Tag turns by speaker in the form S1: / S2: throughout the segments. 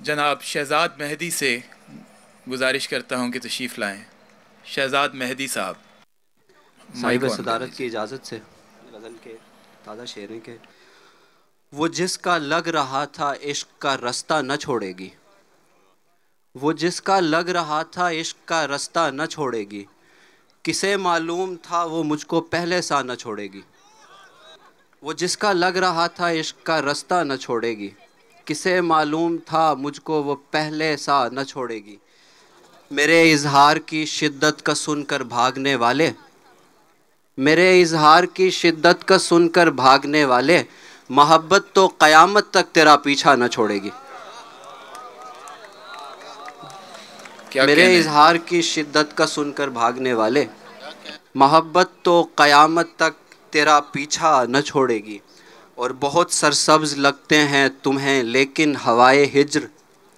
S1: जनाब शहज़ाद मेहदी से गुजारिश करता हूँ कि तशरीफ़ लाएँ। शहज़ाद मेहदी साहब, माइक
S2: साहिब
S1: ऑन कर
S2: सदारत की
S1: लीजिए।
S2: इजाज़त से गज़ल के ताज़ा शेरें के। वो जिसका लग रहा था इश्क का रास्ता न छोड़ेगी, वो जिसका लग रहा था इश्क का रास्ता न छोड़ेगी, किसे मालूम था वो मुझको पहले सा न छोड़ेगी। वो जिसका लग रहा था इश्क का रास्ता न छोड़ेगी, किसे मालूम था मुझको वो पहले सा न छोड़ेगी। मेरे इजहार की शिद्दत का सुनकर भागने वाले, मेरे इजहार की शिद्दत का सुनकर भागने वाले, मोहब्बत तो क़यामत तक तेरा पीछा न छोड़ेगी।
S1: क्या
S2: मेरे
S1: कहने हैं?
S2: इजहार की शिद्दत का सुनकर भागने वाले, मोहब्बत तो क़यामत तक तेरा पीछा न छोड़ेगी। और बहुत सरसब्ज लगते हैं तुम्हें लेकिन हवाए हिज्र,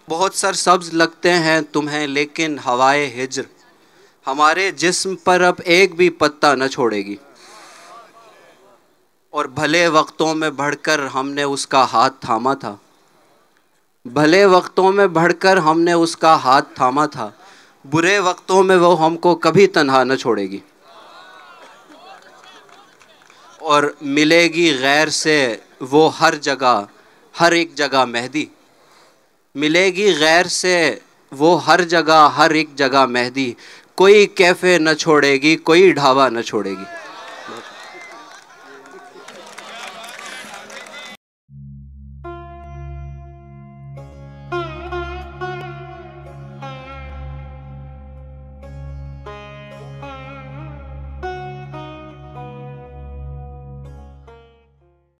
S2: बहुत सरसब्ज लगते हैं तुम्हें लेकिन हवाए हिज्र, हमारे जिस्म पर अब एक भी पत्ता न छोड़ेगी। और भले वक्तों में बढ़कर हमने उसका हाथ थामा था, भले वक्तों में बढ़कर हमने उसका हाथ थामा था, बुरे वक्तों में वो हमको कभी तन्हा न छोड़ेगी। और मिलेगी गैर से वो हर जगह, हर एक जगह मेहदी, मिलेगी गैर से वो हर जगह, हर एक जगह मेहदी, कोई कैफ़े न छोड़ेगी, कोई ढाबा न छोड़ेगी।